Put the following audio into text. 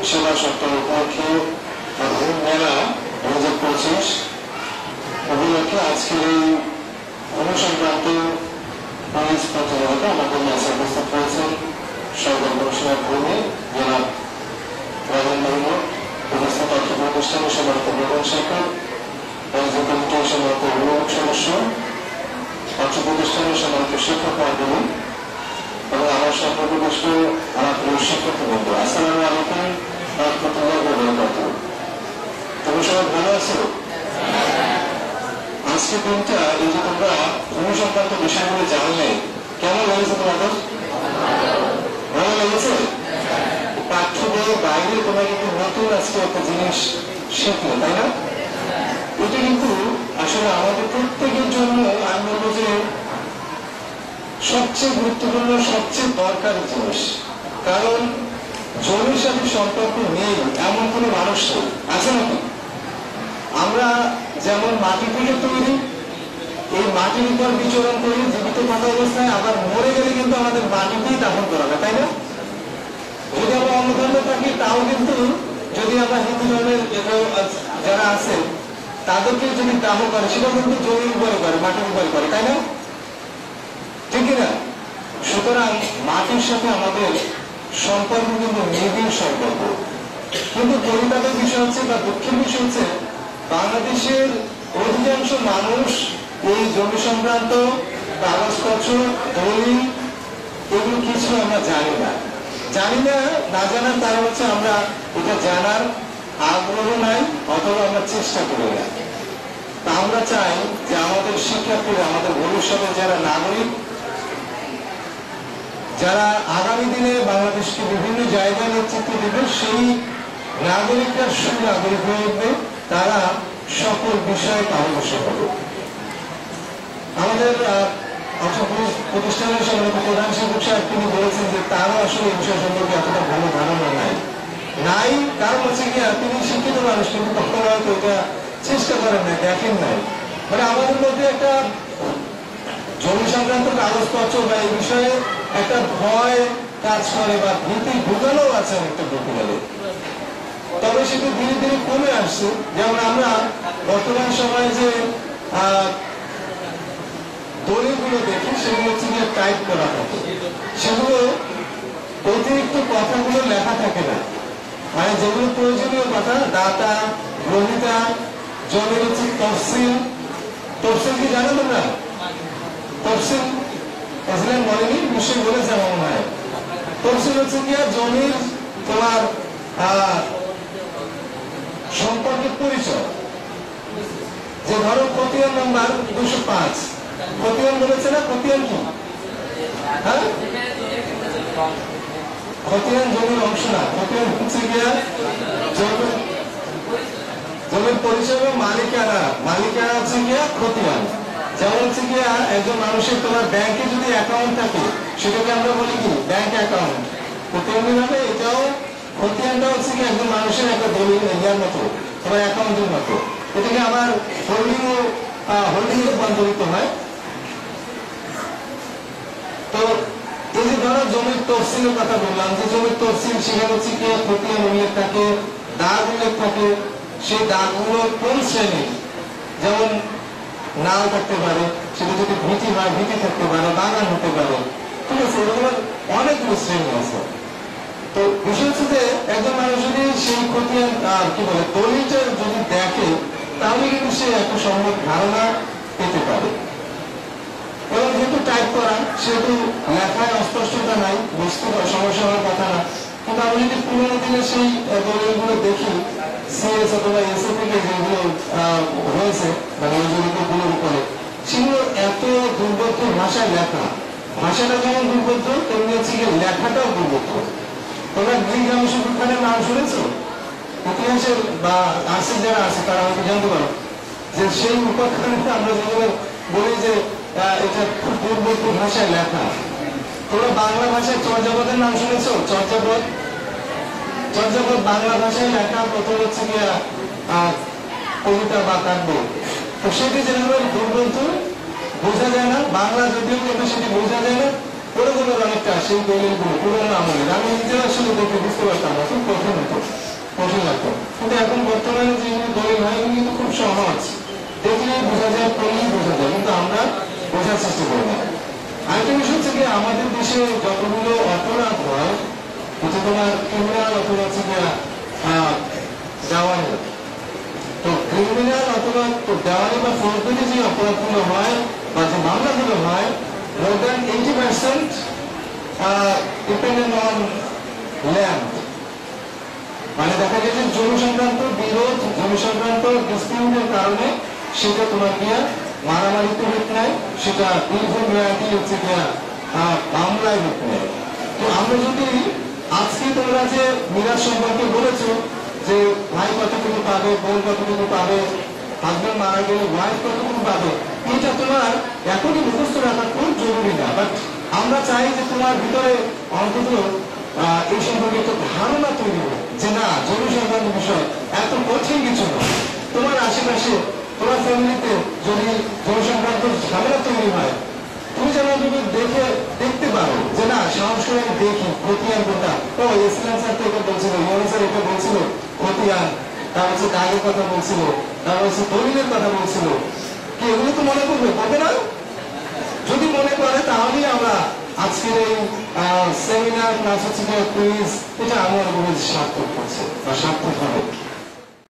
সেবা সপ্তাহ উপলক্ষে ধর্ম মেলা 2025 উপলক্ষে আজকের এই অনুসংক্রান্ত প্রতিযোগিতা আমাদের মাঝে উপস্থিত হয়েছেন সরকার কমিশনার ভূমি জনাব রাজন মোহাম্মদ, উপস্থিত অর্থ প্রতিষ্ঠানের সমর্থ প্রধান শিক্ষক, রাজ্য কমিটির সমর্থ অভিভাবক সদস্য, অর্থ প্রতিষ্ঠানের সমর্থ শিক্ষক মন্ডলী এবং আমার সম্পর্কষ্ট আমার প্রিয় শিক্ষক বন্ধু, আসসালামু আলাইকুম রাহমাতুল্লাহি ওয়া বারাকাতুহু। তোমরা সবাই ভালো আছো? আজকে দিনটা এই যে তোমরা অনুসংক্রান্ত বিষয়গুলো জানলে কেমন লেগেছে তোমাদের? ভালো লেগেছে? পাঠ্য বইয়ের বাইরে তোমরা কিন্তু নতুন আজকে একটা জিনিস শিখলে, তাই না? এটা কিন্তু আসলে আমাদের প্রত্যেকের জন্য আমি বলবো যে সবচেয়ে গুরুত্বপূর্ণ, সবচেয়ে দরকারি জিনিস। কারণ জমির সাথে সম্পর্ক নেই এমন কোনো মানুষ আছে নাকি? আমরা যেমন মাটি থেকে তৈরি, এই মাটির উপর বিচরণ করি জীবিত থাকা অবস্থায়, আবার মরে গেলে কিন্তু আমাদের মাটিতেই দাফন করা হয়, তাই না? যদি আমরা অন্য ধর্মে থাকি তাও কিন্তু, যদি আমরা হিন্দু ধর্মের যারা আছে তাদেরকে যদি দাহ করে সেটা কিন্তু জমির উপরে করে, মাটির উপরে করে, তাই না? ঠিক না? সুতরাং মাটির সাথে আমাদের সম্পর্ক কিন্তু নিবিড় সম্পর্ক। কিন্তু পরিতাপের বিষয় হচ্ছে বা দুঃখের বিষয় হচ্ছে বাংলাদেশের অধিকাংশ মানুষ এই জমি সংক্রান্ত কাগজপত্র, দলিল এগুলো কিছু আমরা জানি না। না জানার কারণ হচ্ছে আমরা এটা জানার আগ্রহ নাই অথবা আমরা চেষ্টা করি না। তা আমরা চাই যে আমাদের শিক্ষার্থীরা, আমাদের ভবিষ্যতের যারা নাগরিক, যারা আগামী দিনে বাংলাদেশকে বিভিন্ন জায়গায় নেতৃত্ব দেবে, সেই নাগরিকরা সুনাগরিক হয়ে উঠবে, তারা সকল বিষয়ে পারদর্শী হবে। আমাদের প্রতিষ্ঠানের সম্মানিত প্রধান শিক্ষক সাহেব তিনি বলেছেন যে তারও আসলে এই বিষয় সম্পর্কে এতটা ভালো ধারণা নাই। কারণ হচ্ছে কি তিনি শিক্ষিত মানুষ, কিন্তু তখন হয়তো এটা চেষ্টা করেন নাই, দেখেন নাই। মানে আমাদের মধ্যে একটা জমি সংক্রান্ত কাগজপত্র বা এই বিষয়ে একটা ভয় কাজ করে বা ভীতি ঢুকানো আছে অনেকটা বলতে গেলে। তবে সেটা ধীরে ধীরে কমে আসছে। যেমন আমরা বর্তমান সময়ে যে দলিলগুলো দেখি সেগুলো হচ্ছে গিয়ে টাইপ করা থাকে, সেগুলো অতিরিক্ত কথাগুলো লেখা থাকে না। মানে যেগুলো প্রয়োজনীয় কথা, দাতা, গ্রহিতা, জমির হচ্ছে তফসিল। তফসিল কি জানো তোমরা? তফসিল বলেনি, নিশ্চয়ই বলেছে আমার মনে হয়। তফসিল হচ্ছে কি জমির তোমার সম্পর্কের পরিচয়। যে ধরো খতিয়ান নাম্বার 205, খতিয়ান বলেছে না? খতিয়ান কি? হ্যাঁ, খতিয়ান জমির অংশ না, খতিয়ান হচ্ছে গিয়া জমির পরিচয় এবং মালিকানা। মালিকানা হচ্ছে গিয়া খতিয়ান। যেমন হচ্ছে গিয়া একজন মানুষের তোমার ব্যাংকে যদি অ্যাকাউন্ট থাকে সেটাকে আমরা বলি কি ব্যাংক অ্যাকাউন্ট। তো তেমনি ভাবে এটাও খতিয়ানটা হচ্ছে কি একজন মানুষের একটা দলিল ইয়ার মতো, তোমার অ্যাকাউন্টের মতো। এটাকে আবার হোল্ডিং রূপান্তরিত হয়। তো এই যে ধরো জমির তফসিলের কথা বললাম, যে জমির তফসিল সেখানে হচ্ছে কি খতিয়ান উল্লেখ থাকে, দাগ উল্লেখ থাকে। সেই দাগগুলো কোন শ্রেণীর, যেমন নাল থাকতে পারে, সেটা যদি ভিটি হয় ভিটি থাকতে পারে, বাগান হতে পারে, ঠিক আছে? এরকম অনেকগুলো শ্রেণী আছে। তো বিষয় হচ্ছে যে একজন মানুষ যদি সেই খতিয়ান কি বলে দলিলটা যদি দেখে, তাহলে কিন্তু সে একটা সম্যক ধারণা পেতে পারে। এবং যেহেতু টাইপ করা, সেহেতু লেখায় অস্পষ্টতা নাই, বুঝতে সমস্যা হওয়ার কথা না। কিন্তু আমি যদি পুরোনো দিনে সেই দলিলগুলো দেখি, সিএস অথবা এসএ থেকে যেগুলো হয়েছে মানে ওই জমিগুলোর উপরে, সেগুলো এত দুর্বোধ্য ভাষায় লেখা। ভাষাটা যেমন দুর্বোধ্য, তেমনি হচ্ছে গিয়ে লেখাটাও দুর্বোধ্য। তোমরা গ্রিক রামসুকুর খানের নাম শুনেছ? ইতিহাসের বা আর্টসের যারা আছে তারা হয়তো জানতে পারো যে সেই উপাখ্যানটা আমরা যেভাবে বলি যে এটা খুব দুর্বোধ্য ভাষায় লেখা। তোমরা বাংলা ভাষায় চর্যাপদের নাম শুনেছ? চর্যাপদ বাংলা ভাষায় লেখা প্রথম হচ্ছে গিয়া কবিতা বা কাব্য। তো সেটি যেভাবে দুর্বোধ্য, বোঝা যায় না, বাংলা যদিও কিন্তু সেটি বোঝা যায় না, ওরকমের অনেকটা সেই দলিলগুলো পুরোনো আমলের আমি নিজে আসলে দেখে বুঝতে পারতাম না, খুব কঠিন হতো, কঠিন লাগতো। কিন্তু এখন বর্তমানে যেগুলো দলিল হয় এগুলো কিন্তু খুব সহজ, দেখলেই বোঝা যায়, পড়লেই বোঝা যায়, কিন্তু আমরা বোঝার চেষ্টা করি না। আরেকটা বিষয় হচ্ছে কি, আমাদের দেশে যতগুলো অপরাধ হয়, হচ্ছে তোমার ক্রিমিনাল অথবা হচ্ছে দেওয়ানি, তো ক্রিমিনাল অথবা দেওয়ানি বা ফৌজদারি যে অপরাধগুলো হয় বা যে মামলাগুলো হয়, more than 80% dependent on land। মানে দেখা যায় যে জমি সংক্রান্ত বিরোধ, জমি সংক্রান্ত ডিসপিউটের কারণে সেটা তোমার গিয়া মারামারিতে রূপ নেয়, সেটা দীর্ঘ মেয়াদী হচ্ছে গিয়া মামলায় রূপ নেয়। তো আমরা যদি আজকে তোমরা যে মিরাজ সম্পর্কে বলেছো যে ভাই কতটুকু পাবে, বোন কতটুকু পাবে, হাজবেন্ড মারা গেলে ওয়াইফ কতটুকু পাবে, এটা তোমার এখনই মুখস্থ রাখা খুব জরুরি না। বাট আমরা চাই যে তোমার ভিতরে অন্তত এই সম্পর্কে একটা ধারণা তৈরি হোক যে না, জমি সংক্রান্ত বিষয় এত কঠিন কিছু নয়। তোমার আশেপাশে, তোমার ফ্যামিলিতে যদি জমি সংক্রান্ত ঝামেলা তৈরি হয়, তুমি যেন দেখতে পারো যে না, সাহস করে আমি দেখি খতিয়ান কোনটা। ও ইসলাম স্যার তো এটা বলছিল, ইউনি স্যার এটা বলছিল, খতিয়ান, তার হচ্ছে দাগের কথা বলছিল, তার হচ্ছে দলিলের কথা বলছিল, কি এগুলো তো মনে করবে, করবে না? যদি মনে করে তাহলেই আমরা আজকের এই সেমিনার প্লাস হচ্ছে কুইজ, এটা আমার মনে সার্থক হচ্ছে বা সার্থক হবে।